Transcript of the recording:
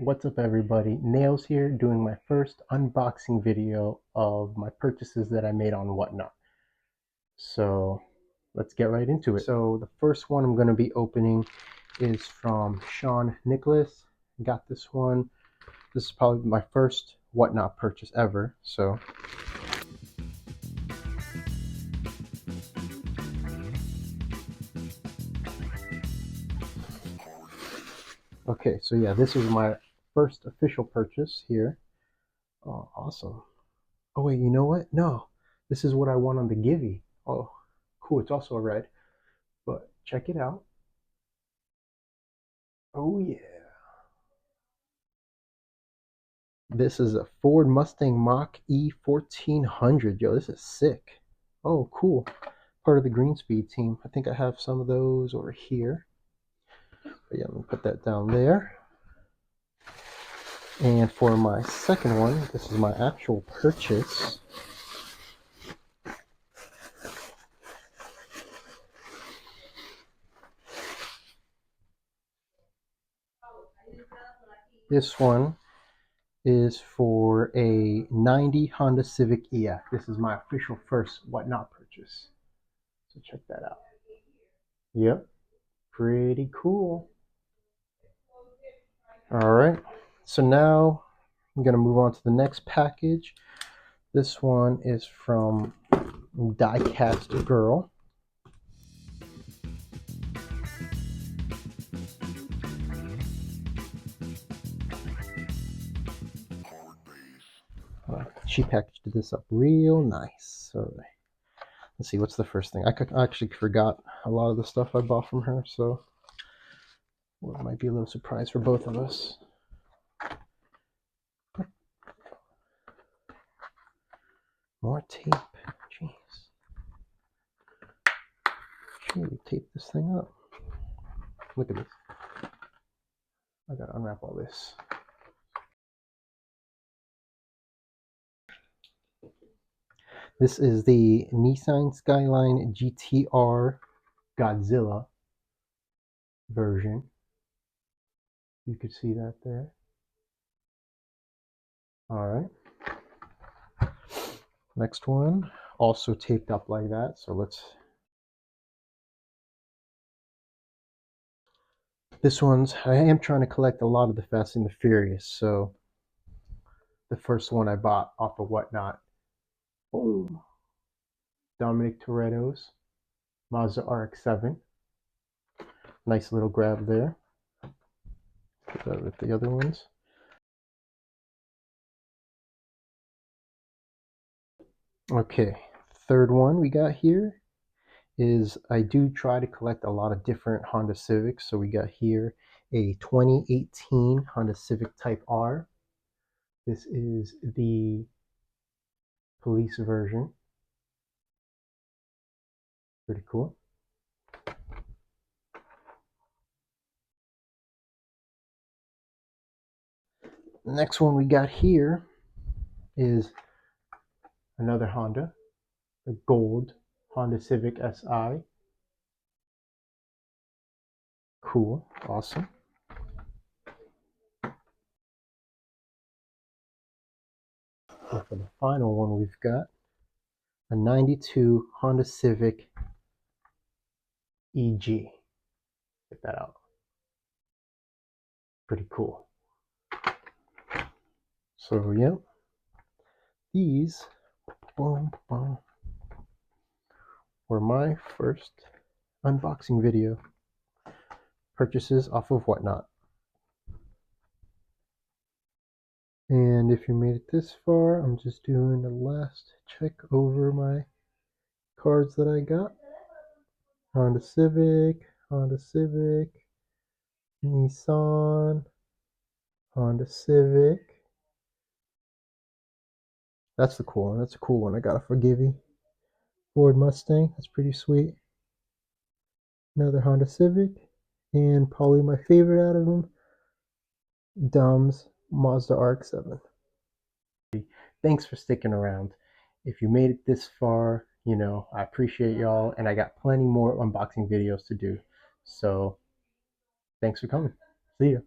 What's up everybody, Nails here doing my first unboxing video of my purchases that I made on WhatNot. So let's get right into it. So the first one I'm going to be opening is from Sean Nicholas. Got this one. This is probably my first WhatNot purchase ever. Okay, so yeah, this is my first official purchase here. Oh, awesome. Oh wait, you know what? No, this is what I want on the Givey. Oh, cool. It's also a red, but check it out. Oh yeah. This is a Ford Mustang Mach-E 1400. Yo, this is sick. Oh, cool. Part of the Greenspeed team. I think I have some of those over here. But yeah, let me put that down there. And for my second one, this is my actual purchase. This one is for a 90 Honda Civic EF. This is my official first WhatNot purchase. So check that out. Yep, pretty cool. All right, so now I'm gonna move on to the next package. This one is from Diecast Girl. She packaged this up real nice. So let's see, what's the first thing? I actually forgot a lot of the stuff I bought from her, so well, it might be a little surprise for both of us. More tape. Jeez. She really taped this thing up. Look at this. I gotta unwrap all this. This is the Nissan Skyline GTR Godzilla version. You could see that there. All right. Next one, also taped up like that. So let's. This one's, I am trying to collect a lot of the Fast and the Furious. So the first one I bought off of WhatNot. Boom. Dominic Toretto's Mazda RX-7. Nice little grab there. Put that with the other ones. Okay, third one we got here is, I do try to collect a lot of different Honda Civics. So we got here a 2018 Honda Civic Type R. This is the police version. Pretty cool. The next one we got here is another Honda, the gold Honda Civic Si. Cool, awesome. And for the final one, we've got a 92 Honda Civic EG. Check that out. Pretty cool. So, yeah, these were my first unboxing video purchases off of WhatNot. And if you made it this far, I'm just doing a last check over my cards that I got. Honda Civic, Nissan, Honda Civic. That's the cool one. That's a cool one. I got a Forgivey. Ford Mustang. That's pretty sweet. Another Honda Civic. And probably my favorite out of them, Dom's Mazda RX-7. Thanks for sticking around. If you made it this far, you know, I appreciate y'all, and I got plenty more unboxing videos to do. So thanks for coming. See ya.